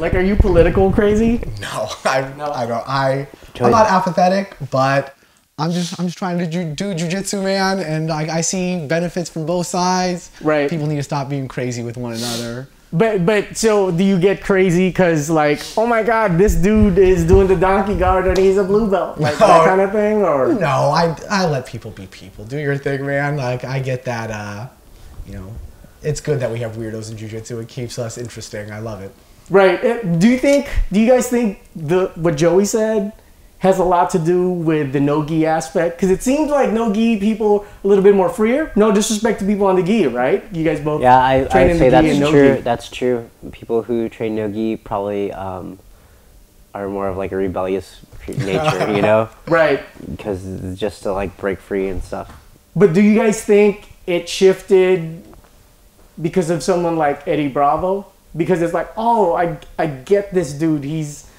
Like, are you political crazy? No, I'm not apathetic, but I'm just trying to do jiu-jitsu, man, and I see benefits from both sides. Right. People need to stop being crazy with one another. But so do you get crazy because, like, oh my God, this dude is doing the donkey guard and he's a blue belt, like that kind of thing, or no? I let people be people. Do your thing, man. Like, I get that. You know, it's good that we have weirdos in jiu-jitsu. It keeps us interesting. I love it. Right. Do you guys think what Joey said has a lot to do with the no-gi aspect? Because it seems like no-gi people a little bit more freer. No disrespect to people on the gi, right? You guys both I'd say that's true. That's true. People who train no-gi probably are more of like a rebellious nature, you know? Right. Because it's just to like break free and stuff. But do you guys think it shifted because of someone like Eddie Bravo? Because it's like, oh, I get this dude. He's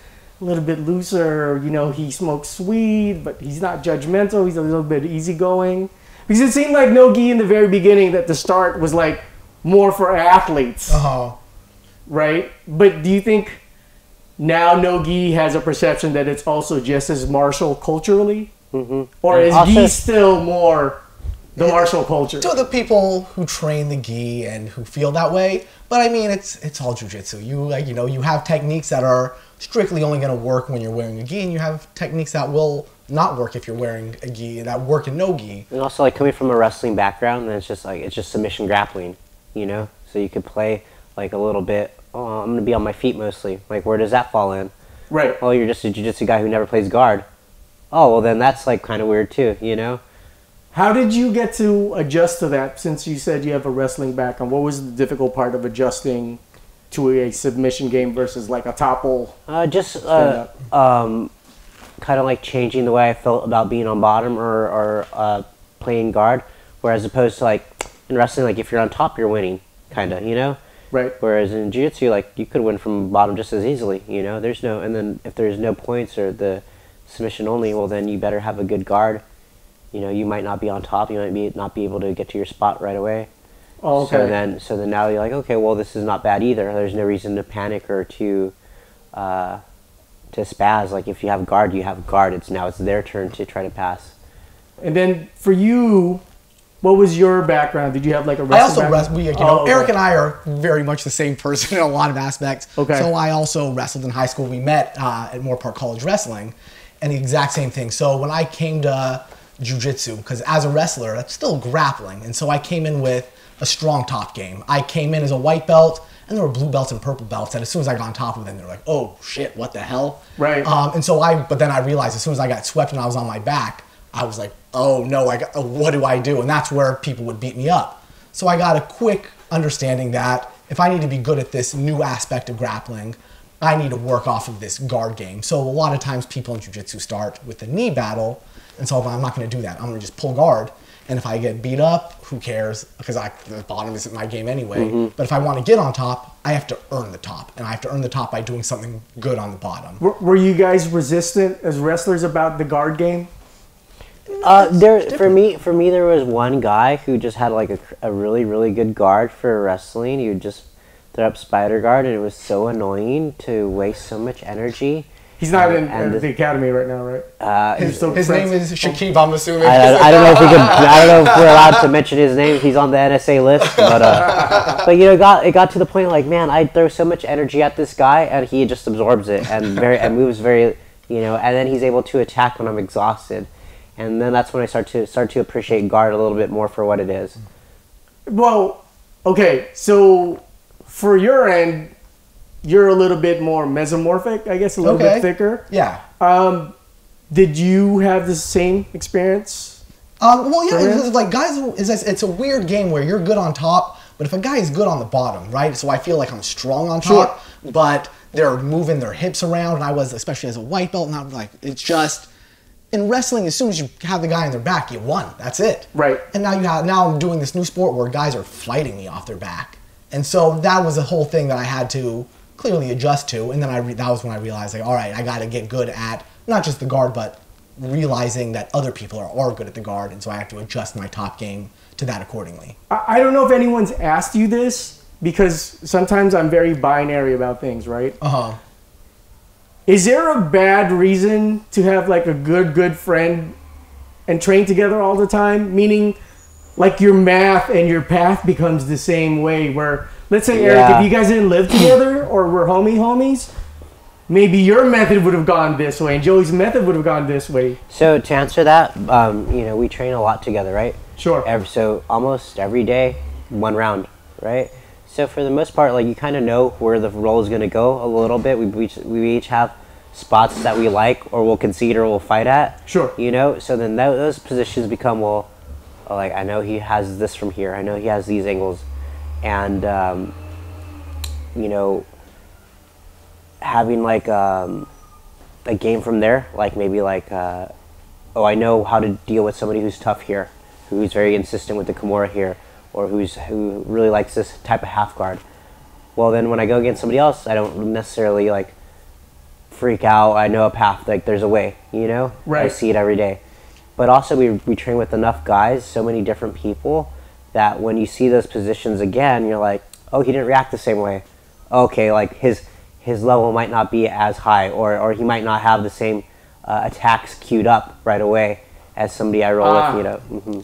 a little bit looser, you know, he smokes weed, but he's not judgmental. He's a little bit easygoing. Because it seemed like no-gi in the very beginning, that the start was like more for athletes. Right? But do you think now no-gi has a perception that it's also just as martial culturally? Or is gi still more the martial culture? To the people who train the gi and who feel that way, but I mean, it's all jiu-jitsu. You have techniques that are strictly only going to work when you're wearing a gi, and you have techniques that will not work if you're wearing a gi, that work in no gi. And also, like, coming from a wrestling background, then it's just submission grappling, you know. So you could play like a little bit. Oh, I'm gonna be on my feet mostly. Like, where does that fall in? Right. Oh, you're just a jiu-jitsu guy who never plays guard. Oh, well, then that's like kind of weird too, you know. How did you get to adjust to that, since you said you have a wrestling background? What was the difficult part of adjusting to a submission game versus like a topple? Kind of like changing the way I felt about being on bottom or playing guard, whereas opposed to like in wrestling, like if you're on top, you're winning, kind of, you know? Right. Whereas in jiu-jitsu, like you could win from bottom just as easily, you know? And then if there's no points or the submission only, well then you better have a good guard. You know, you might not be on top. You might not be able to get to your spot right away. Oh, okay. So then now you're like, okay, well, this is not bad either. There's no reason to panic or to spaz. Like if you have guard, you have guard. It's their turn to try to pass. And then for you, what was your background? Did you have like a wrestling background? Eric and I are very much the same person in a lot of aspects. Okay. So I also wrestled in high school. We met at Moore Park College Wrestling, and the exact same thing. So when I came to jiu-jitsu, because as a wrestler, that's still grappling, and so I came in with a strong top game. I came in as a white belt, and there were blue belts and purple belts, and as soon as I got on top of them, they were like, oh shit, what the hell? Right. But then I realized as soon as I got swept and I was on my back, I was like, oh no, what do I do? And that's where people would beat me up. So I got a quick understanding that if I need to be good at this new aspect of grappling, I need to work off of this guard game. So a lot of times people in jiu-jitsu start with a knee battle, and so I'm not going to do that. I'm going to just pull guard. And if I get beat up, who cares? Because the bottom isn't my game anyway. But if I want to get on top, I have to earn the top. And I have to earn the top by doing something good on the bottom. Were you guys resistant as wrestlers about the guard game? For me, there was one guy who just had like a really, really good guard for wrestling. He would just throw up spider guard, and it was so annoying to waste so much energy. He's not in the academy right now, right? His name is Shakib, I'm assuming. I don't know if we're allowed to mention his name. He's on the NSA list, but you know, it got to the point like, man, I throw so much energy at this guy, and he just absorbs it and moves very, you know, and then he's able to attack when I'm exhausted, and then that's when I start to appreciate guard a little bit more for what it is. Well, okay, so for your end, you're a little bit more mesomorphic, I guess, a little bit thicker. Yeah. Did you have the same experience? Well, yeah, it's like guys, it's a weird game where you're good on top, but if a guy is good on the bottom, right? So I feel like I'm strong on top, but they're moving their hips around, and I was, especially as a white belt, and I'm like, it's just, in wrestling, as soon as you have the guy on their back, you won. That's it. Right. And now I'm doing this new sport where guys are fighting me off their back. And so that was a whole thing that I had to clearly adjust to, and then that was when I realized, like, all right, I got to get good at not just the guard, but realizing that other people are good at the guard, and so I have to adjust my top game to that accordingly. I don't know if anyone's asked you this, because sometimes I'm very binary about things, right? Uh-huh. Is there a bad reason to have like a good friend and train together all the time? Meaning, like your math and your path becomes the same way. Where, let's say, Eric, if you guys didn't live together or were homies, maybe your method would have gone this way and Joey's method would have gone this way. So to answer that, you know, we train a lot together, right? Sure. So almost every day, one round, right? So for the most part, like you kind of know where the roll is going to go a little bit. We each have spots that we like or we'll concede or we'll fight at. Sure. You know, so then those positions become, well, like I know he has this from here. I know he has these angles. And, you know, having like a game from there, like maybe like, oh, I know how to deal with somebody who's tough here, who's very insistent with the Kimura here, or who really likes this type of half guard. Well, then when I go against somebody else, I don't necessarily like freak out. I know a path, like there's a way, you know? Right. I see it every day. But also we train with enough guys, so many different people, that when you see those positions again, you're like, oh, he didn't react the same way. Okay, like his level might not be as high, or he might not have the same attacks queued up right away as somebody I roll with, you know. Mm-hmm.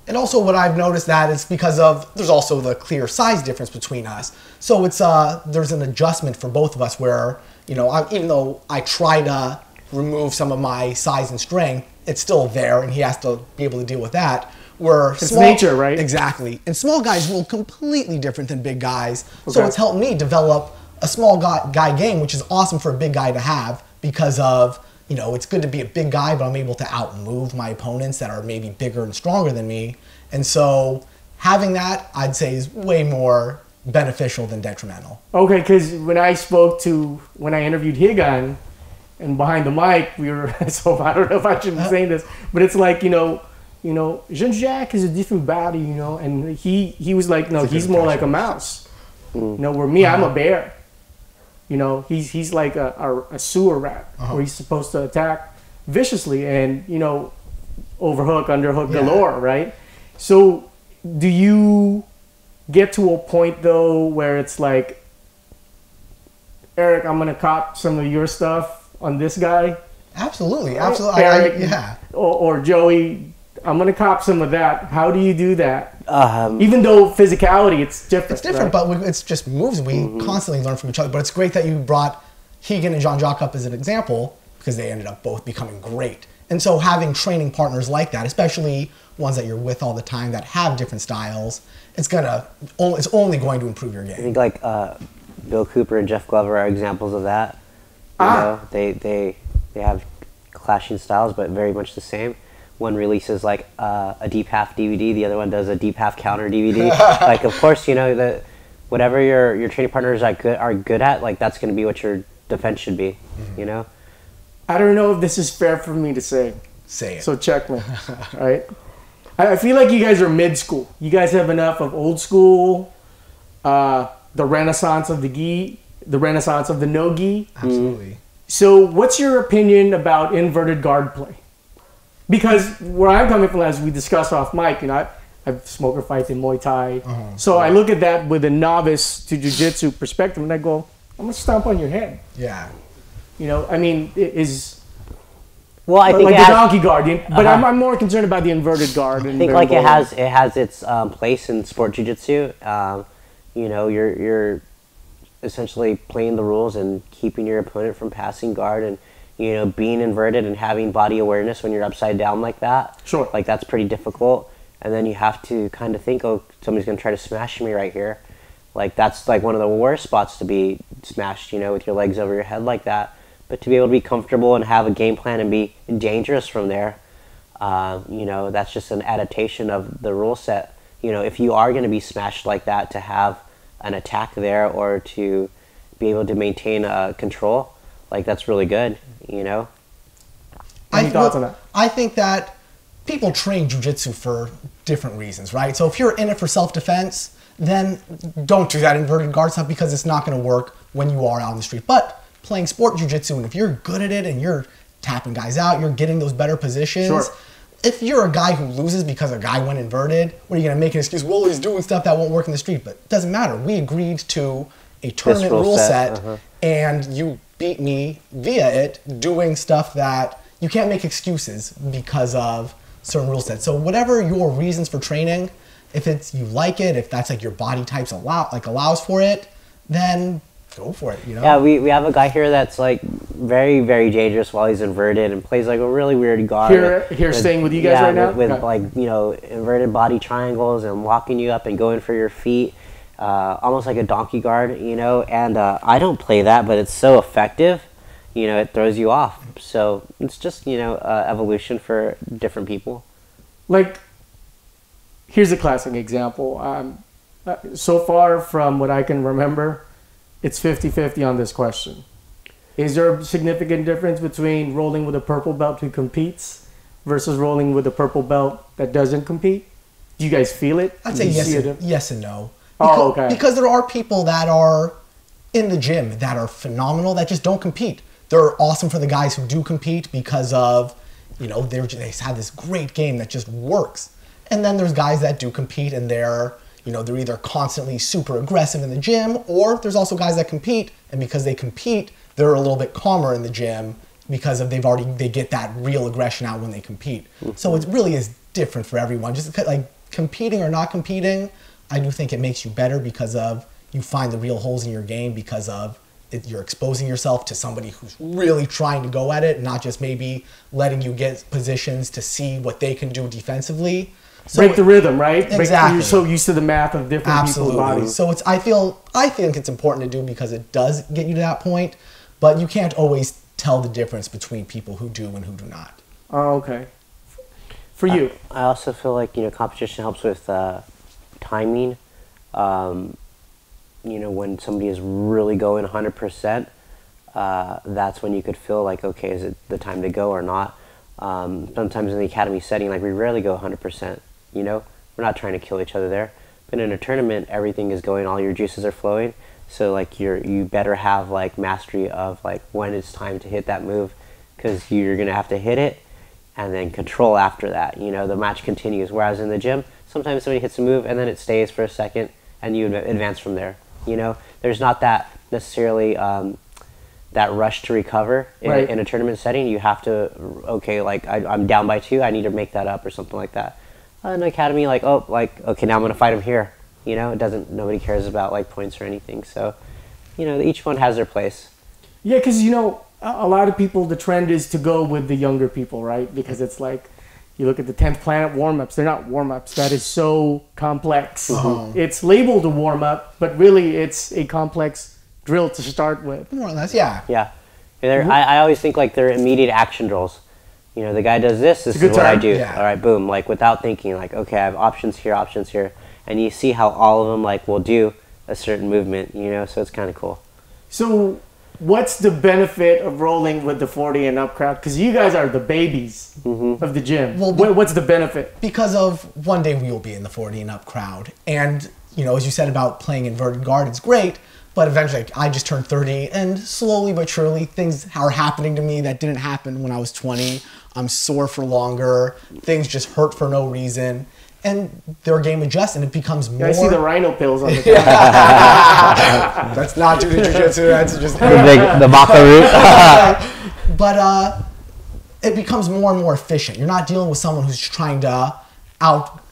And also what I've noticed that is because of, there's also the clear size difference between us. So it's, there's an adjustment for both of us where, you know, even though I try to remove some of my size and strength, it's still there and he has to be able to deal with that. Where it's nature, right? Exactly. And small guys roll completely different than big guys. Okay. So it's helped me develop a small guy game, which is awesome for a big guy to have because of, you know, it's good to be a big guy, but I'm able to outmove my opponents that are maybe bigger and stronger than me. And so having that, I'd say, is way more beneficial than detrimental. Okay, because when I interviewed Higan, and behind the mic, we were, so I don't know if I should be saying this, but it's like, you know, Jean-Jacques is a different body, you know, and he was like, no, he's more like a mouse. You know, where me, I'm a bear. You know, he's like a sewer rat, where he's supposed to attack viciously and, you know, overhook, underhook galore, right? So do you get to a point, though, where it's like, Eric, I'm going to cop some of your stuff on this guy? Absolutely, absolutely. Eric, yeah. Or Joey, I'm going to cop some of that. How do you do that? Even though physicality, it's different. It's different, right? but it's just moves. We constantly learn from each other. But it's great that you brought Higan and Jean-Jacques up as an example because they ended up both becoming great. And so having training partners like that, especially ones that you're with all the time that have different styles, it's only going to improve your game. I think like Bill Cooper and Jeff Glover are examples of that. You know, they have clashing styles, but very much the same. One releases like a deep half DVD, the other one does a deep half counter DVD. Like, of course, you know, whatever your training partners are good at, like that's going to be what your defense should be. You know. I don't know if this is fair for me to say. Say it. So check me. All right. I feel like you guys are mid school. You guys have enough of old school, the renaissance of the gi, the renaissance of the no gi. Absolutely. So what's your opinion about inverted guard play? Because where I'm coming from, as we discussed off mic, you know, I've smoker fights in Muay Thai. So I look at that with a novice to jiu-jitsu perspective and I go, I'm going to stomp on your head. Yeah. You know, I mean, well, I think like the donkey guard, but I'm more concerned about the inverted guard. I think like it has its place in sport jiu-jitsu. You know, you're essentially playing the rules and keeping your opponent from passing guard and, you know, being inverted and having body awareness when you're upside down like that. Sure. Like that's pretty difficult. And then you have to kind of think, oh, somebody's going to try to smash me right here. Like that's like one of the worst spots to be smashed, you know, with your legs over your head like that. But to be able to be comfortable and have a game plan and be dangerous from there, you know, that's just an adaptation of the rule set. You know, if you are going to be smashed like that, to have an attack there or to be able to maintain control, like that's really good, you know? Any thoughts on that? I think that people train jiu-jitsu for different reasons, right? So if you're in it for self-defense, then don't do that inverted guard stuff because it's not going to work when you are out on the street. But playing sport jiu-jitsu, and if you're good at it and you're tapping guys out, you're getting those better positions, if you're a guy who loses because a guy went inverted, what are you going to make an excuse? Well, he's doing stuff that won't work in the street. But it doesn't matter. We agreed to a tournament rule set, and you beat me via it doing stuff that you can't make excuses because of certain rule sets. So whatever your reasons for training, if it's you like it, if that's like your body types allows for it, then go for it, you know? Yeah, we have a guy here that's like very, very dangerous while he's inverted and plays like a really weird guard. Here staying with you guys right now? With like, you know, inverted body triangles and walking you up and going for your feet, almost like a donkey guard, you know? And I don't play that, but it's so effective, you know, it throws you off. So it's just, you know, evolution for different people. Like, here's a classic example. So far from what I can remember, it's 50-50 on this question. Is there a significant difference between rolling with a purple belt who competes versus rolling with a purple belt that doesn't compete? Do you guys feel it? I'd say yes and no. Oh, okay. Because there are people that are in the gym that are phenomenal that just don't compete. They're awesome for the guys who do compete because of, you know, they have this great game that just works. And then there's guys that do compete and they're either constantly super aggressive in the gym, or there's also guys that compete, and because they compete, they're a little bit calmer in the gym because of they get that real aggression out when they compete. Mm-hmm. So it really is different for everyone. Just like competing or not competing, I do think it makes you better because of you find the real holes in your game because of you're exposing yourself to somebody who's really trying to go at it, not just maybe letting you get positions to see what they can do defensively. So break the rhythm, right? Exactly. You're so used to the math of different people's bodies. So I think it's important to do because it does get you to that point, but you can't always tell the difference between people who do and who do not. Oh, okay. For you, I also feel like, you know, competition helps with timing. You know, when somebody is really going 100%, that's when you could feel like, okay, is it the time to go or not? Sometimes in the academy setting, like, we rarely go 100%. You know, we're not trying to kill each other there. But in a tournament, everything is going, all your juices are flowing. So like you better have like mastery of like when it's time to hit that move, because you're gonna have to hit it and then control after that. You know, the match continues. Whereas in the gym, sometimes somebody hits a move and then it stays for a second and you advance from there. You know, there's not that necessarily that rush to recover in a tournament setting. You have to, okay, like I'm down by 2, I need to make that up or something like that. In academy, like, oh, like, okay, now I'm gonna fight him here. You know, nobody cares about like points or anything. So, you know, each one has their place. Yeah, because, you know, a lot of people, the trend is to go with the younger people, right? Because it's like, you look at the 10th Planet warm-ups, they're not warm-ups. That is so complex. Mm-hmm. It's labeled a warm-up, but really it's a complex drill to start with. More or less, yeah. Yeah. I always think like they're immediate action drills. You know, the guy does this is what I do. Yeah. All right, boom. Like without thinking, like, okay, I have options here. And you see how all of them like will do a certain movement, you know, so it's kind of cool. So what's the benefit of rolling with the 40 and up crowd? Because you guys are the babies of the gym. Well, what's the benefit? Because of one day we will be in the 40 and up crowd. And, you know, as you said about playing inverted guard, it's great. But eventually, I just turned 30, and slowly but surely, things are happening to me that didn't happen when I was 20. I'm sore for longer. Things just hurt for no reason. And their game adjusts, and it becomes more... I see the rhino pills on the top. That's not due to jiu-jitsu. That's just... the maca root. But it becomes more and more efficient. You're not dealing with someone who's trying to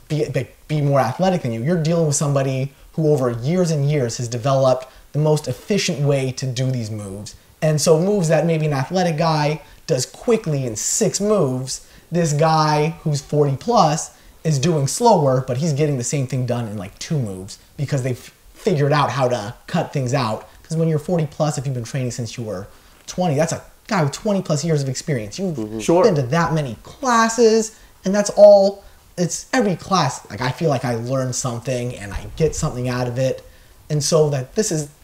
be more athletic than you. You're dealing with somebody who over years and years has developed the most efficient way to do these moves. And so moves that maybe an athletic guy does quickly in 6 moves, this guy who's 40 plus is doing slower, but he's getting the same thing done in like 2 moves because they've figured out how to cut things out. Because when you're 40 plus, if you've been training since you were 20, that's a guy with 20 plus years of experience. You've been to that many classes, and that's all, it's every class. Like I feel like I learn something and I get something out of it. And so that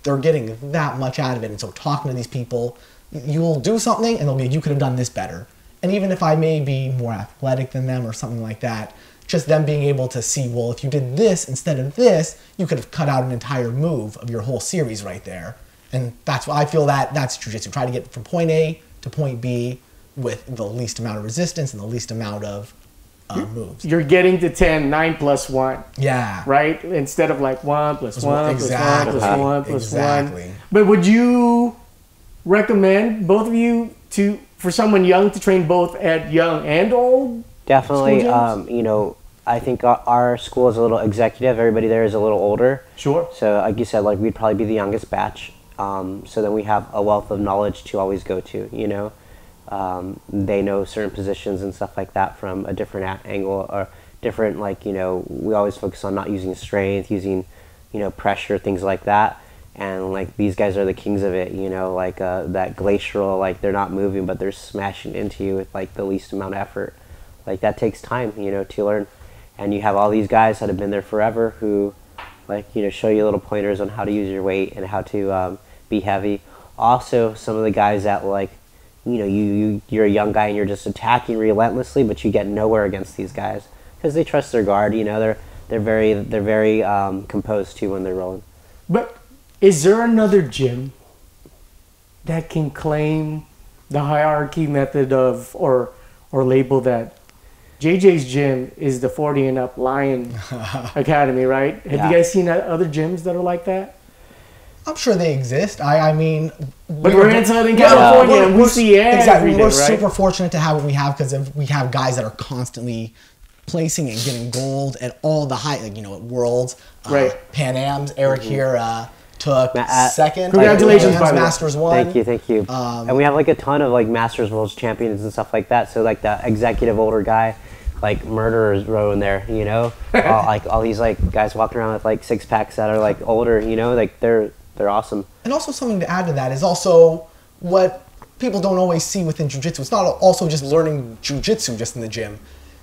they're getting that much out of it. And so talking to these people, you'll do something and they'll be, you could have done this better. And even if I may be more athletic than them or something like that, just them being able to see, well, if you did this instead of this, you could have cut out an entire move of your whole series right there. And that's why I feel that's jiu-jitsu. Try to get from point A to point B with the least amount of resistance and the least amount of moves. You're getting to 10, 9 plus 1. Yeah. Right? Instead of like 1 plus 1 Exactly. plus 1 plus 1 plus Exactly. 1. But would you recommend both of you for someone young to train both at young and old? Definitely. School gyms? You know, I think our school is a little executive. Everybody there is a little older. Sure. So, like you said, like we'd probably be the youngest batch. So then we have a wealth of knowledge to always go to. You know, they know certain positions and stuff like that from a different angle or different. Like, you know, we always focus on not using strength, using, you know, pressure, things like that. And like these guys are the kings of it. You know, like that glacial, like they're not moving, but they're smashing into you with like the least amount of effort. Like that takes time, you know, to learn. And you have all these guys that have been there forever who, like, you know, show you little pointers on how to use your weight and how to be heavy. Also, some of the guys that, like, you know, you're a young guy and you're just attacking relentlessly, but you get nowhere against these guys because they trust their guard. You know, they're very composed too when they're rolling. But is there another gym that can claim the hierarchy method of or label that JJ's gym is the 40 and up Lion Academy, right? Have you guys seen other gyms that are like that? I'm sure they exist. I mean, but we're in Southern California and we see exactly. We're right? super fortunate to have what we have because we have guys that are constantly placing and getting gold at all the high, like, you know, at Worlds, right? Pan Am's. Eric here took second. Congratulations, by Masters 1. Thank you. And we have like a ton of like Masters Worlds champions and stuff like that. So like the executive older guy, like murderers row in there, you know, all these like guys walking around with like 6-packs that are like older, you know, like they're awesome. And also something to add to that is also what people don't always see within jiu-jitsu. It's not also just learning jiu-jitsu just in the gym.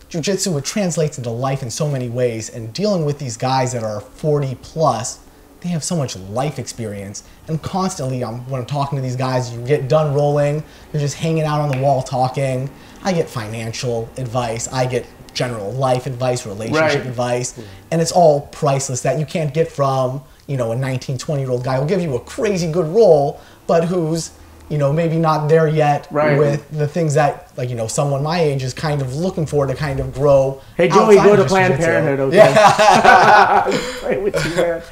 Jiu-jitsu, it translates into life in so many ways, and dealing with these guys that are 40 plus, they have so much life experience. And constantly, when I'm talking to these guys, you get done rolling, you're just hanging out on the wall talking. I get financial advice, I get general life advice, relationship advice, and it's all priceless that you can't get from, you know, a 19, 20-year-old guy who'll give you a crazy good roll, but who's, you know, maybe not there yet with the things that, like, you know, someone my age is kind of looking for to kind of grow. Hey, Joey, go to Planned Parenthood, okay? Yeah. Right with you, man.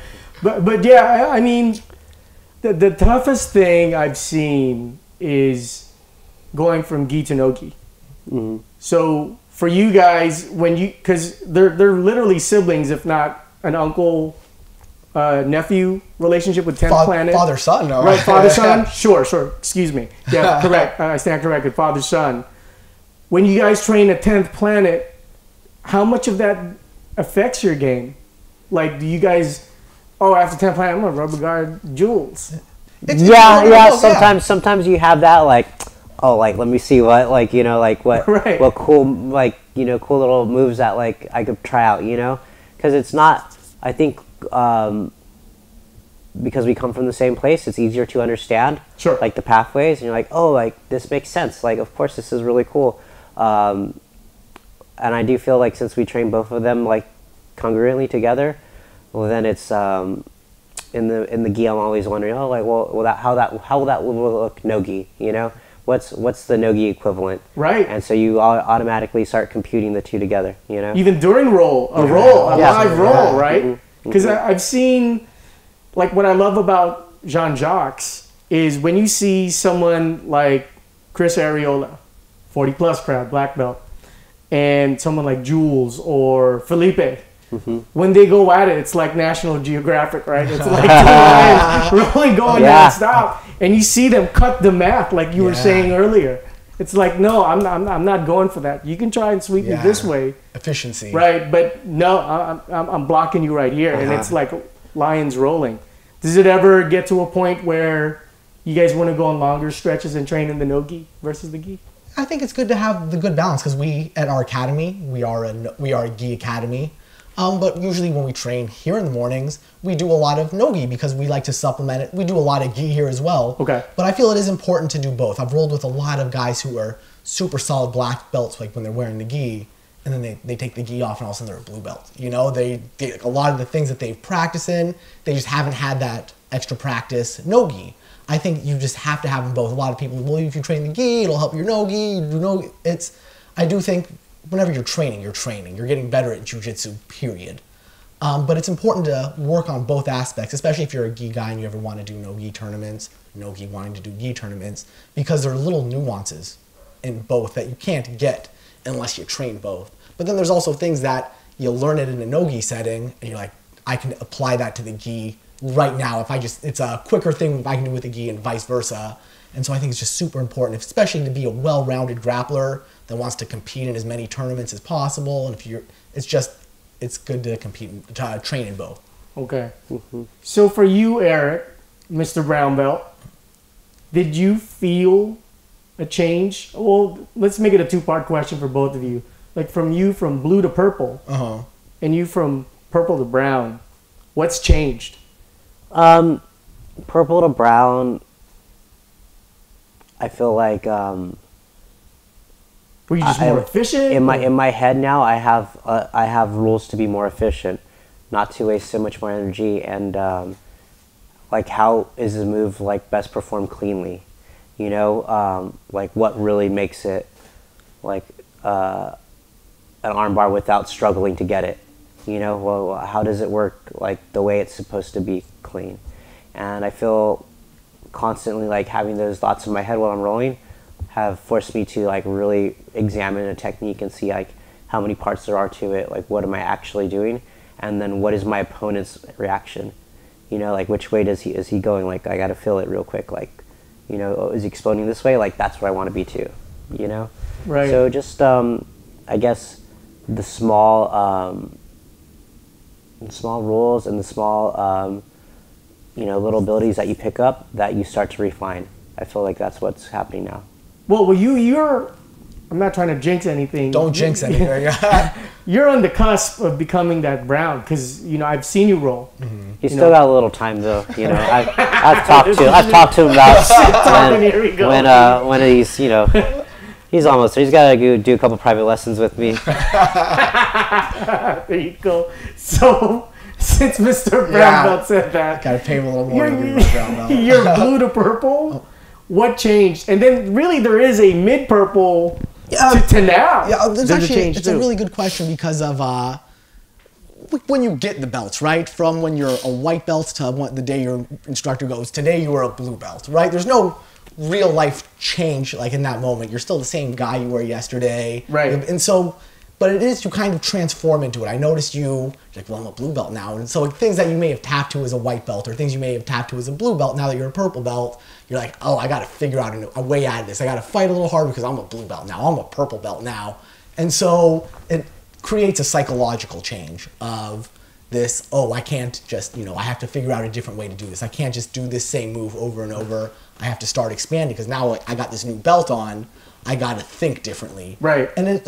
But yeah, I mean, the toughest thing I've seen is going from gi to no gi. Mm-hmm. So for you guys, because they're literally siblings, if not an uncle nephew relationship with 10th Planet. Father-son, no? Right, father-son? Sure. Excuse me. Yeah, correct. I stand corrected. Father-son. When you guys train at 10th Planet, how much of that affects your game? Like, do you guys, after 10th Planet, I'm going to rubber guard Jules? Sometimes you have that, like, like, let me see what, like, you know, like, what cool, like, you know, cool little moves that, like, I could try out, you know? Because it's not, I think, because we come from the same place, it's easier to understand, like, the pathways, and you're like, like, this makes sense, like, of course, this is really cool. And I do feel like since we train both of them, like, congruently together, well, then it's, in the gi, I'm always wondering, how will that look no gi, you know? What's the no gi equivalent? Right. And so you automatically start computing the two together, you know? Even during a live roll, right? Because I've seen, like, what I love about Jean-Jacques is when you see someone like Chris Arreola, 40 plus crowd, black belt, and someone like Jules or Felipe, when they go at it, it's like National Geographic, right? It's like two lions really going non-stop. And you see them cut the math, like you were saying earlier. It's like, no, I'm not going for that. You can try and sweep me this way. Efficiency. Right, but no, I'm blocking you right here. And it's like lions rolling. Does it ever get to a point where you guys want to go on longer stretches and train in the no-gi versus the gi? I think it's good to have the good balance because we, at our academy, we are a gi academy. But usually when we train here in the mornings, we do a lot of no-gi because we like to supplement it. We do a lot of gi here as well. Okay. But I feel it is important to do both. I've rolled with a lot of guys who are super solid black belts, like when they're wearing the gi, and then they take the gi off and all of a sudden they're a blue belt. You know, they a lot of the things that they've practiced in, they just haven't had that extra practice no-gi. I think you just have to have them both. A lot of people believe if you train the gi, it'll help your no-gi. I do think whenever you're training, you're training. You're getting better at jiu-jitsu, period. But it's important to work on both aspects, especially if you're a gi guy and you ever want to do no-gi tournaments, no-gi wanting to do gi tournaments, because there are little nuances in both that you can't get unless you train both. But then there's also things that you'll learn it in a no-gi setting, and you're like, I can apply that to the gi right now. It's a quicker thing I can do with the gi and vice versa. And so I think it's just super important, especially to be a well-rounded grappler that wants to compete in as many tournaments as possible. And it's good to compete, to train in both. Okay. So for you, Eric, Mr. Brown Belt, did you feel a change? Well, let's make it a two-part question for both of you. Like from blue to purple, and you from purple to brown, what's changed? Purple to brown, I feel like were you just more efficient? In my head now, I have rules to be more efficient, not to waste so much more energy, and like how is the move like best performed cleanly, you know, like what really makes it like an armbar without struggling to get it, you know. Well, how does it work like the way it's supposed to be clean? And I feel constantly like having those thoughts in my head while I'm rolling have forced me to like really examine a technique and see like how many parts there are to it, like what am I actually doing, and then what is my opponent's reaction, you know, like which way is he going, like I gotta feel it real quick, like, you know, oh, is he exploding this way, like that's where I want to be too, you know. Right. So just I guess the small rules and the small you know, little abilities that you pick up that you start to refine. I feel like that's what's happening now. Well, you're. I'm not trying to jinx anything. Don't jinx anything. You're on the cusp of becoming that brown because you know I've seen you roll. You still got a little time though. You know, I've talked to him about when he's, you know, he's almost there. He's got to go do a couple private lessons with me. There you go. So. Since Mr. Brown Belt said that, gotta pay him a little more to be Brown Belt. You're blue to purple. What changed? And then really there is a mid purple to now. Yeah, it's a really good question because of when you get the belts, right? From when you're a white belt to the day your instructor goes, today you were a blue belt, right? There's no real life change like in that moment. You're still the same guy you were yesterday, right? And so. But it is, you kind of transform into it. I noticed you're like, well, I'm a blue belt now. And so things that you may have tapped to as a white belt or things you may have tapped to as a blue belt, now that you're a purple belt, you're like, oh, I got to figure out a way out of this. I got to fight a little harder because I'm a blue belt now. I'm a purple belt now. And so it creates a psychological change of this, oh, I can't just, you know, I have to figure out a different way to do this. I can't just do this same move over and over. I have to start expanding because now I got this new belt on. I got to think differently. Right. And it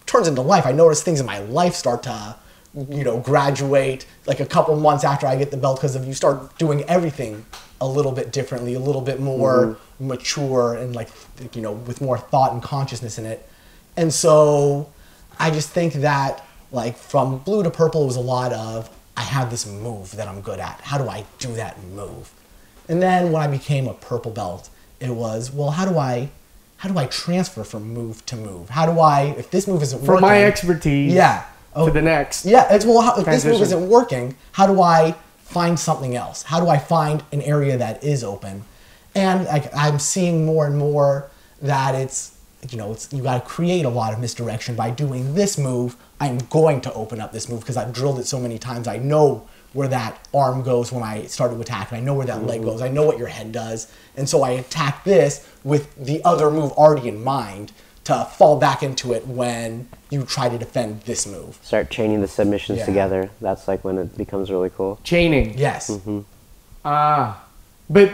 turns into life. I notice things in my life start to, you know, graduate like a couple months after I get the belt because you start doing everything a little bit differently, a little bit more mature and like, you know, with more thought and consciousness in it. And so I just think that like from blue to purple, it was a lot of, I have this move that I'm good at. How do I do that move? And then when I became a purple belt, it was, well, how do I transfer from move to move? How do I, if this move isn't working... From my expertise to the next. Yeah, it's, well, if this move isn't working, how do I find something else? How do I find an area that is open? And I'm seeing more and more that it's, you know, you got to create a lot of misdirection by doing this move. I'm going to open up this move because I've drilled it so many times. I know where that arm goes when I start to attack, and I know where that leg goes. I know what your head does. And so I attack this with the other move already in mind to fall back into it when you try to defend this move. Start chaining the submissions together. That's like when it becomes really cool. Chaining. Yes. But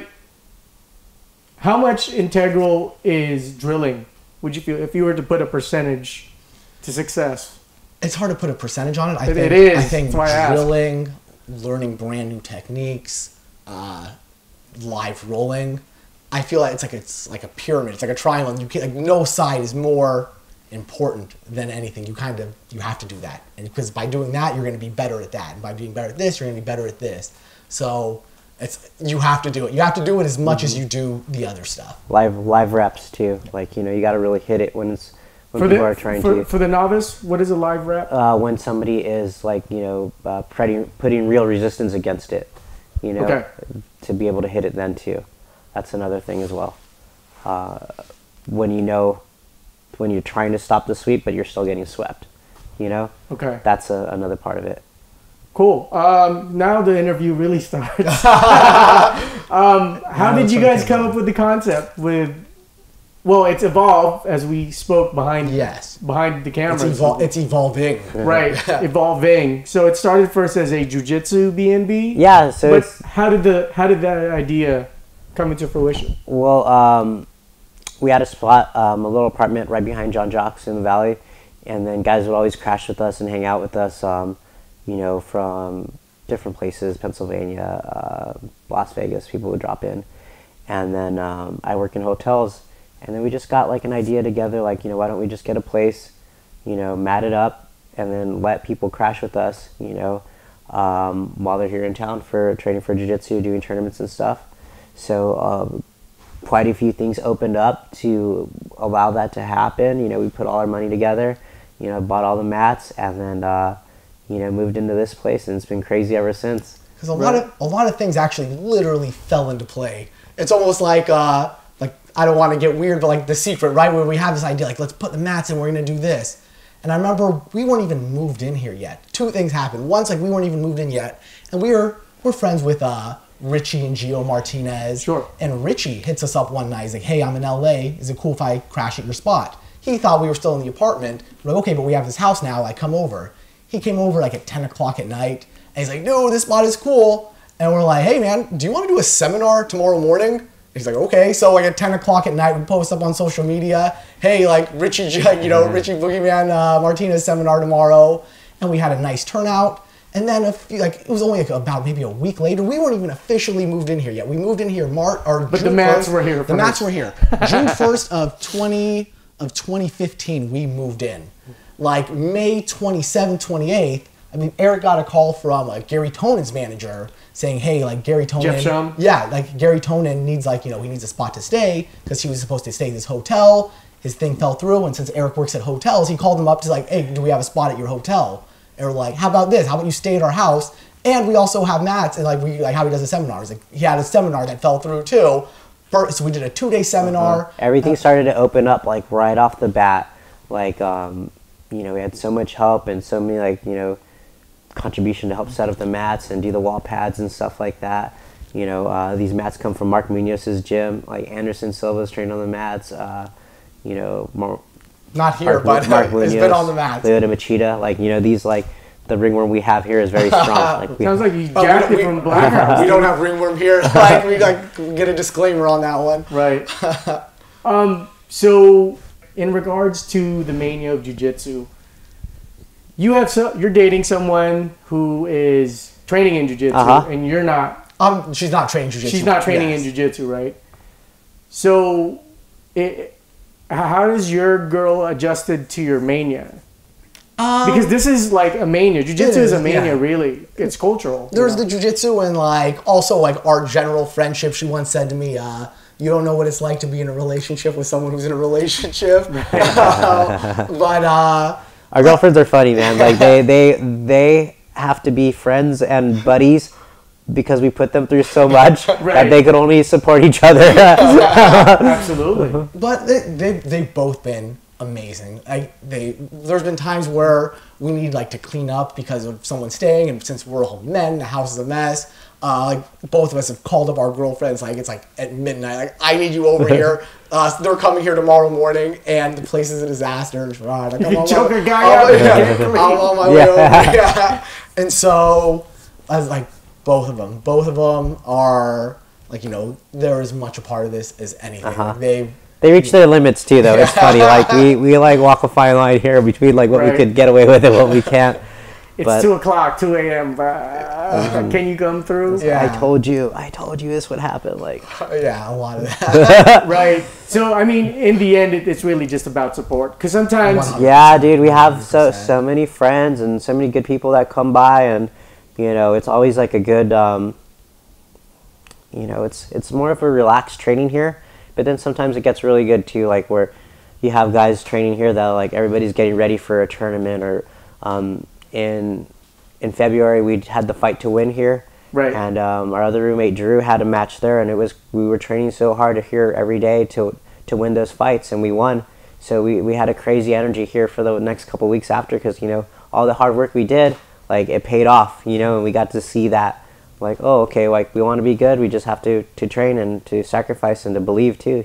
how much integral is drilling, would you feel, if you were to put a percentage to success? It's hard to put a percentage on it. It is. I think That's why I drilling, learning brand new techniques, live rolling. I feel like it's like a pyramid. It's like a triangle. You can't, like, no side is more important than anything. You have to do that, and because by doing that, you're going to be better at that, and by being better at this, you're going to be better at this. So you have to do it. You have to do it as much as you do the other stuff. Live reps too. Like, you know, you got to really hit it when when people are trying to. For the novice, what is a live rep? When somebody is like, putting real resistance against it, Okay. to be able to hit it then too. That's another thing as well. When you're trying to stop the sweep, but you're still getting swept, Okay. That's another part of it. Cool. Now the interview really starts. How did you guys come up with the concept well, it's evolved as we spoke behind the camera. It's evolving. Right, evolving. So it started first as a jiu-jitsu B&B. Yeah. So but how did that idea come into fruition? Well, we had a spot, a little apartment right behind John Jocks in the valley, and then guys would always crash with us and hang out with us, from different places, Pennsylvania, Las Vegas. People would drop in, and then I work in hotels, and then we just got like an idea together, like, why don't we just get a place, mat it up, and then let people crash with us, while they're here in town for training for jiu-jitsu, doing tournaments and stuff. So quite a few things opened up to allow that to happen. We put all our money together, bought all the mats, and then moved into this place, and it's been crazy ever since. Because a lot of things actually literally fell into play. It's almost like I don't want to get weird, but like The Secret, right? Where we have this idea, like, let's put the mats in, we're gonna do this. And I remember we weren't even moved in here yet. Two things happened. Once, like, we weren't even moved in yet, and we're friends with Richie and Gio Martinez. Sure. And Richie hits us up one night. He's like, hey, I'm in LA. Is it cool if I crash at your spot? He thought we were still in the apartment. We're like, okay, but we have this house now. Like, come over. He came over like at 10 o'clock at night, and he's like, no, this spot is cool. And we're like, hey, man, do you want to do a seminar tomorrow morning? He's like, okay. So like at 10 o'clock at night, we post up on social media, hey, like Richie, Richie Boogeyman Martinez seminar tomorrow. And we had a nice turnout. And then it was only like about maybe a week later. We weren't even officially moved in here yet. We moved in here But the mats were here. The mats were here. June 1st of 2015, we moved in. Like May 27th, 28th, Eric got a call from Gary Tonen's manager saying, hey, like Gary Tonen. Jeff Shum? Yeah, like Gary Tonen needs he needs a spot to stay because he was supposed to stay at this hotel. His thing fell through, and since Eric works at hotels, he called him up to like, hey, do we have a spot at your hotel? And we're like, how about this? How about you stay at our house? And we also have mats, and how he does the seminars. Like, he had a seminar that fell through too. So we did a 2-day seminar. Everything started to open up like right off the bat. Like, we had so much help and so many contribution to help set up the mats and do the wall pads and stuff like that. These mats come from Mark Munoz's gym. Like Anderson Silva's trained on the mats. Not here, Mark it's been on the mats. Leo Machida, these the ringworm we have here is very strong. Sounds like you jacked it from Black House. We don't have ringworm here. We get a disclaimer on that one. Right. So in regards to the mania of jiu-jitsu, you're dating someone who is training in jiu-jitsu, and you're not. She's not training jiu-jitsu. She's not training in jiu-jitsu, right? So, how does your girl adjusted to your mania? Because this is like a mania. Jiu-jitsu is a mania, really. It's cultural. There's the jiu-jitsu and also our general friendship. She once said to me, you don't know what it's like to be in a relationship with someone who's in a relationship. Our girlfriends are funny, man. Like they have to be friends and buddies because we put them through so much that they could only support each other. Absolutely. But they've both been amazing. There's been times where we need to clean up because of someone staying, and since we're all men, the house is a mess. Both of us have called up our girlfriends. It's at midnight. I need you over here. They're coming here tomorrow morning, and the place is a disaster. I'm on my way over. Yeah. And so I was both of them are they're as much a part of this as anything. They reach their limits too, though. It's funny. We walk a fine line here between what we could get away with and what we can't. It's 2 o'clock, 2 a.m. Can you come through? Yeah. I told you this would happen. Yeah, a lot of that. Right. So in the end, it's really just about support. Because sometimes, 100%. Yeah, dude, we have so many friends and so many good people that come by, and it's always a good. It's more of a relaxed training here. But then sometimes it gets really good too, where you have guys training here that like everybody's getting ready for a tournament, or in February we had the Fight to Win here. Right. And our other roommate Drew had a match there, and we were training so hard here every day to win those fights, and we won. So we had a crazy energy here for the next couple of weeks after, because all the hard work we did, like, it paid off, and we got to see that, like, oh, okay, like, we want to be good, we just have to train and to sacrifice and to believe too.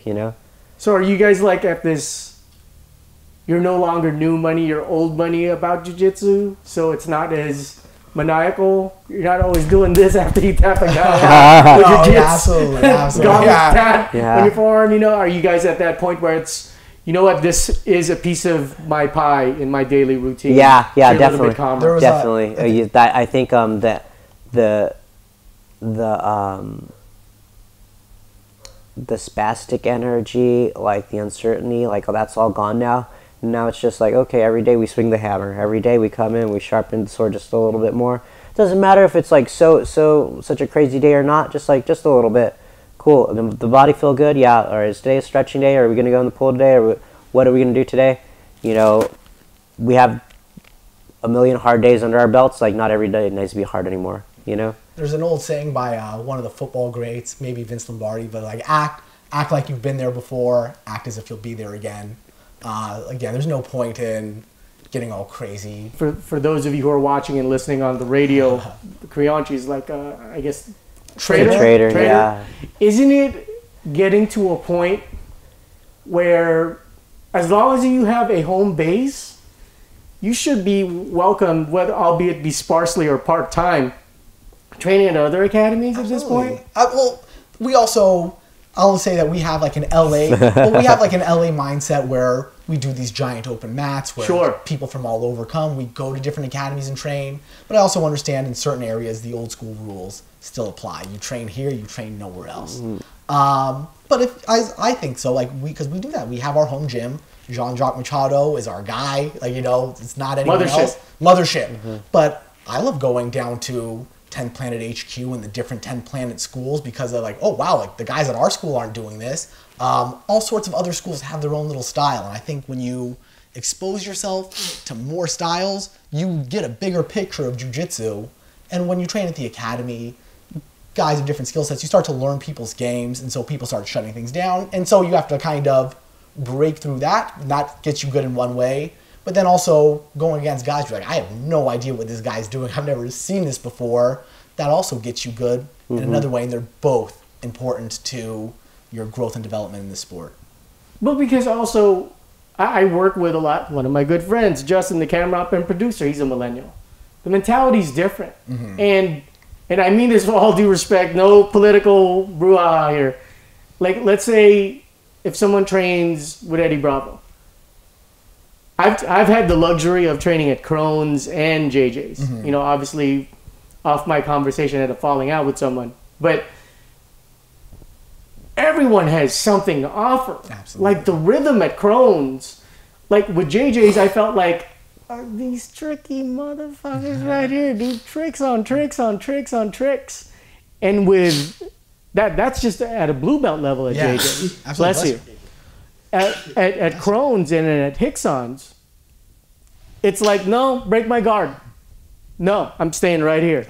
So are you guys like at this? You're no longer new money, you're old money about jiu-jitsu, so it's not as maniacal. You're not always doing this after you tap a guy with your jits. Absolutely. Tap on your forearm. Are you guys at that point where it's, you know what, this is a piece of my pie in my daily routine? Yeah, You're definitely, definitely. I think that the spastic energy, like the uncertainty, like that's all gone now. Now it's just like, okay, every day we swing the hammer. Every day we come in, we sharpen the sword just a little bit more. Doesn't matter if it's like such a crazy day or not. Just a little bit. Cool. The body feel good? Yeah. Or is today a stretching day? Or are we gonna go in the pool today? Or what are we gonna do today? We have a million hard days under our belts. Like, not every day needs to be hard anymore. There's an old saying by one of the football greats, maybe Vince Lombardi, but like act like you've been there before. Act as if you'll be there again. Again, there's no point in getting all crazy. For those of you who are watching and listening on the radio, Kriyanchi is like, I guess, trader. Yeah. Isn't it getting to a point where, as long as you have a home base, you should be welcome, whether albeit be sparsely or part-time, training at other academies at this point? Well, we also, I'll say that we have like an LA, mindset where we do these giant open mats where people from all over come. We go to different academies and train. But I also understand in certain areas the old school rules still apply. You train here, you train nowhere else. But if I think so, like because we do that. We have our home gym. Jean-Jacques Machado is our guy. Like, it's not anyone else. Mothership. But I love going down to 10 Planet HQ and the different 10 Planet schools because they're like, oh wow, like the guys at our school aren't doing this. All sorts of other schools have their own little style, and I think when you expose yourself to more styles, you get a bigger picture of jiu-jitsu. And when you train at the academy, guys of different skill sets, you start to learn people's games, and so people start shutting things down, and so you have to kind of break through that. That gets you good in one way. But then also going against guys, you're like, I have no idea what this guy's doing. I've never seen this before. That also gets you good in another way, and they're both important to your growth and development in the sport. But because also, I work with one of my good friends, Justin, the camera op and producer, he's a millennial. The mentality's different. And I mean this with all due respect, no political brouhaha here. Like, let's say if someone trains with Eddie Bravo. I've had the luxury of training at Crohn's and JJ's. Obviously, off my conversation, I had a falling out with someone. But everyone has something to offer. Absolutely. Like the rhythm at Crohn's. Like with JJ's, I felt like, are these tricky motherfuckers right here, dude? Tricks on tricks on tricks on tricks. And with that's just at a blue belt level at JJ's. Bless you. At Crohn's and at Hickson's, it's like, no, break my guard. No, I'm staying right here.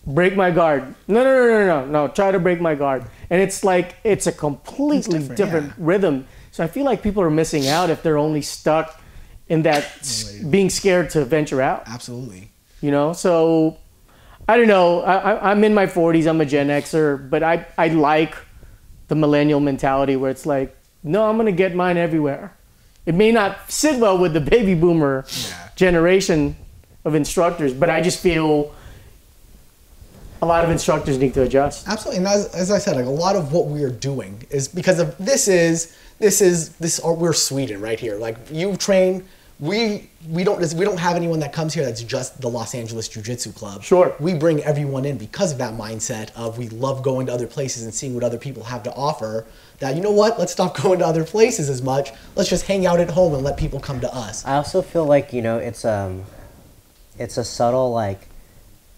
Break my guard. No, try to break my guard. And it's like, it's a completely different rhythm. So I feel like people are missing out if they're only stuck in that being scared to venture out. Absolutely. So I don't know. I'm in my 40s. I'm a Gen Xer, but I like the millennial mentality where it's like, no, I'm going to get mine everywhere. It may not sit well with the baby boomer generation of instructors, but I just feel a lot of instructors need to adjust. Absolutely. And as I said, like a lot of what we are doing is because of we're Sweden right here. Like you train, we don't have anyone that comes here that's just the Los Angeles Jiu-Jitsu Club. Sure. We bring everyone in because of that mindset of we love going to other places and seeing what other people have to offer. That, you know what, let's stop going to other places as much. Let's just hang out at home and let people come to us. I also feel like, it's a subtle, like,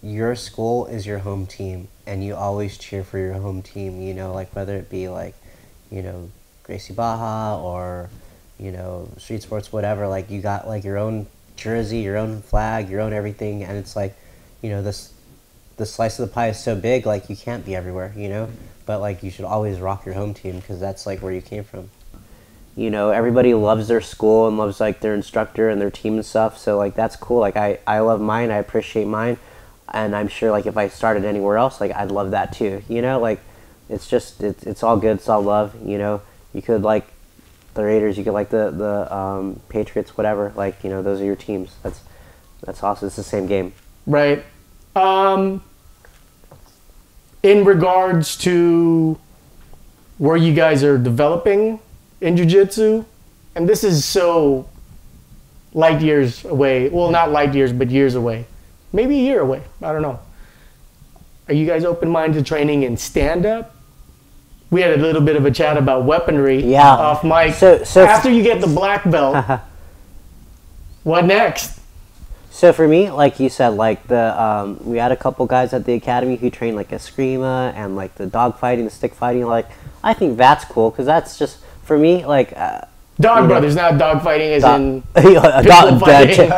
your school is your home team, and you always cheer for your home team, like whether it be like, Gracie Baja or you know, street sports, whatever, like you got like your own jersey, your own flag, your own everything, and it's like, you know, the slice of the pie is so big, like you can't be everywhere, you know, but like you should always rock your home team because that's like where you came from. You know, everybody loves their school and loves like their instructor and their team and stuff, so like that's cool. Like I love mine, I appreciate mine, and I'm sure like if I started anywhere else, like I'd love that too, you know, like it's just it's all good, it's all love, you know. You could like the Raiders, you could like the Patriots, whatever, like, you know, those are your teams. That's awesome. It's the same game. Right. In regards to where you guys are developing in jiu-jitsu, and this is so light years away. Well, not light years, but years away. Maybe a year away. I don't know. Are you guys open-minded to training in stand-up? We had a little bit of a chat about weaponry off mic. So after you get the black belt, what next? So for me, like you said, like we had a couple guys at the academy who trained like eskrima and like the dog fighting, the stick fighting. Like I think that's cool because that's just for me like. Dog brothers, not dog fighting as in chicken fighting,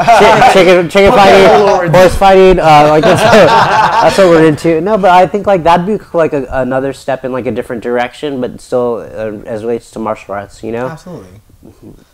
horse fighting. Like that's what we're into. No, but I think like that'd be like another step in like a different direction, but still as relates to martial arts, you know. Absolutely.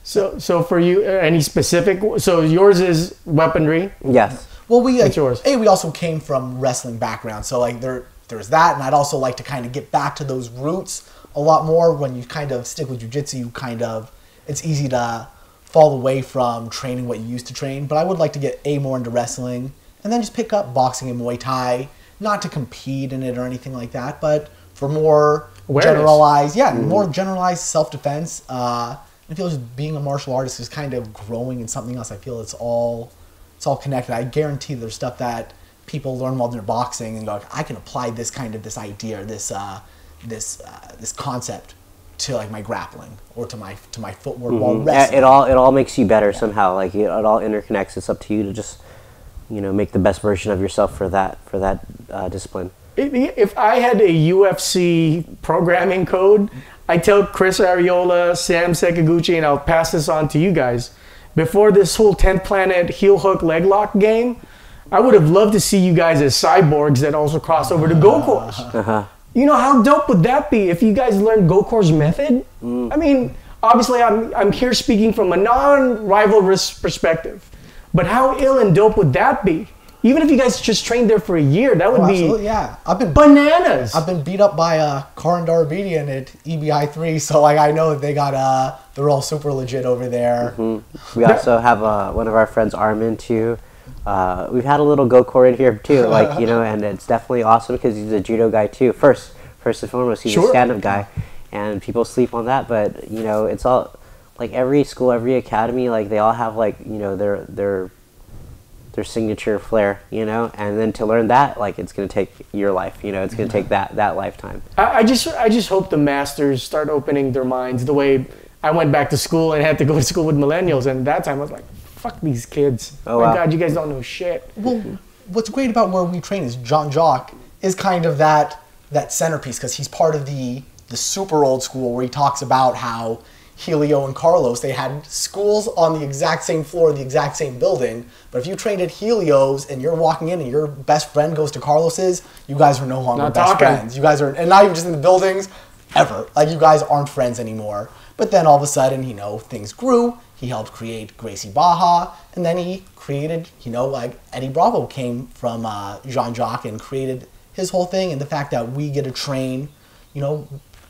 So for you, any specific? So yours is weaponry. Yes. Well, what's yours? We also came from wrestling background, so like there's that, and I'd also like to kind of get back to those roots a lot more. When you kind of stick with jiu-jitsu, you kind of it's easy to fall away from training what you used to train. But I would like to get more into wrestling, and then just pick up boxing and Muay Thai, not to compete in it or anything like that, but for more generalized, more generalized self-defense. I feel just being a martial artist is kind of growing in something else. I feel it's all connected. I guarantee there's stuff that people learn while they're boxing and go, I can apply this idea, this concept to like my grappling or to my footwork while wrestling. It all makes you better somehow. Like it all interconnects. It's up to you to just, you know, make the best version of yourself for that discipline. If I had a UFC programming code, I tell Chris Ariola, Sam Sekiguchi, and I'll pass this on to you guys. Before this whole 10th Planet heel hook leg lock game, I would have loved to see you guys as cyborgs that also cross over to Gokor's. You know, how dope would that be if you guys learned Gokor's method? I mean, obviously I'm here speaking from a non-rivalrous perspective, but how ill and dope would that be? Even if you guys just trained there for a year, that would be bananas. I've been beat up by Karan Darabedian at EBI 3, so like I know that they got they're all super legit over there. We also have one of our friends, Armin, too. We've had a little Gokor in here too, like, you know, and it's definitely awesome because he's a judo guy too. First and foremost, he's a stand-up guy, and people sleep on that. But you know, it's all like every school, every academy, like they all have like, you know, their signature flair, you know, and then to learn that, like, it's going to take your life, you know, it's going to take that lifetime. I just hope the masters start opening their minds the way I went back to school and had to go to school with millennials, and that time I was like, fuck these kids. Oh, my God, you guys don't know shit. Well, what's great about where we train is Jean-Jacques is kind of that centerpiece, because he's part of the super old school where he talks about how Helio and Carlos, they had schools on the exact same floor, the exact same building, but if you trained at Helio's and you're walking in and your best friend goes to Carlos's, you guys are no longer best friends. You guys are, and not even just in the buildings, ever. Like, you guys aren't friends anymore. But then all of a sudden, you know, things grew. He helped create Gracie Baja, and then he created, you know, like Eddie Bravo came from Jean-Jacques and created his whole thing, and the fact that we get to train, you know,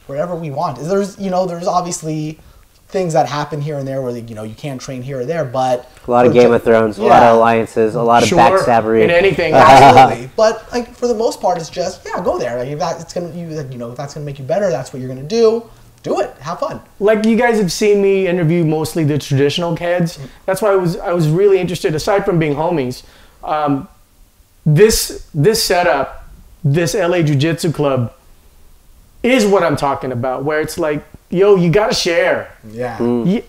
wherever we want. There's obviously things that happen here and there where, you know, you can't train here or there, but a lot of Game of Thrones, a lot of alliances, a lot of backstabbery, in anything. Absolutely. But like for the most part, it's just go there. Like, if that's gonna make you better, that's what you're gonna do. Do it. Have fun. Like, you guys have seen me interview mostly the traditional kids. That's why I was really interested. Aside from being homies, this setup, this LA Jiu-Jitsu club, is what I'm talking about. Where it's like, yo, you gotta share. Yeah.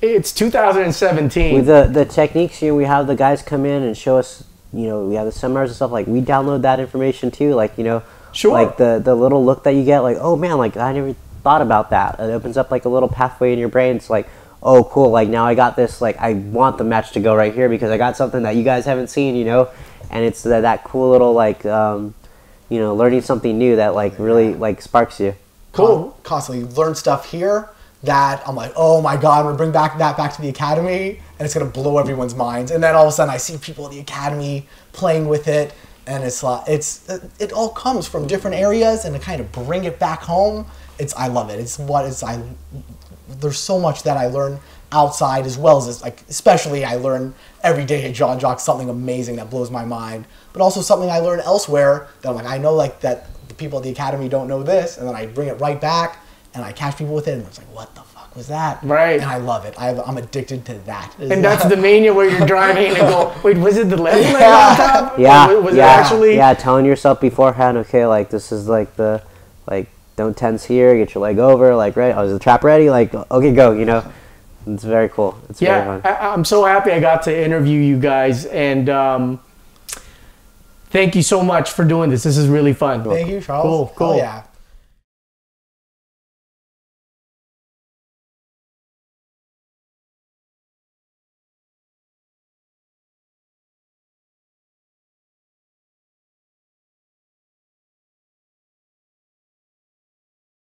It's 2017. With the techniques, you know, we have the guys come in and show us. You know, we have the seminars and stuff. Like, we download that information too. Like, you know, like the little look that you get. Like, oh man, like I never thought about that. It opens up like a little pathway in your brain. It's like, oh, cool, like now I got this, like I want the match to go right here because I got something that you guys haven't seen, you know, and it's that cool little like, you know, learning something new that like really like sparks you. Cool. Constantly learn stuff here that I'm like, oh my God, I'm gonna bring that back to the academy, and it's gonna blow everyone's minds. And then all of a sudden, I see people at the academy playing with it, and it's like it all comes from different areas, and to kind of bring it back home, I love it. There's so much that I learn outside as well as like, especially I learn every day at John Jock something amazing that blows my mind, but also something I learn elsewhere that I'm like, I know like that the people at the academy don't know this, and then I bring it right back and I catch people with it, and it's like, what the fuck was that? Right. And I love it. I'm addicted to that. And that's the mania where you're driving and go, wait, was it the left leg on top? Yeah, Or was it yeah, actually? yeah. Telling yourself beforehand, okay, like this is like the, like don't tense here, get your leg over, like right. Oh, is the trap ready? Like okay, go. You know, it's very cool. It's very Yeah, fun. I'm so happy I got to interview you guys, and thank you so much for doing this. This is really fun. Thank you, Charles. Cool. Hell yeah.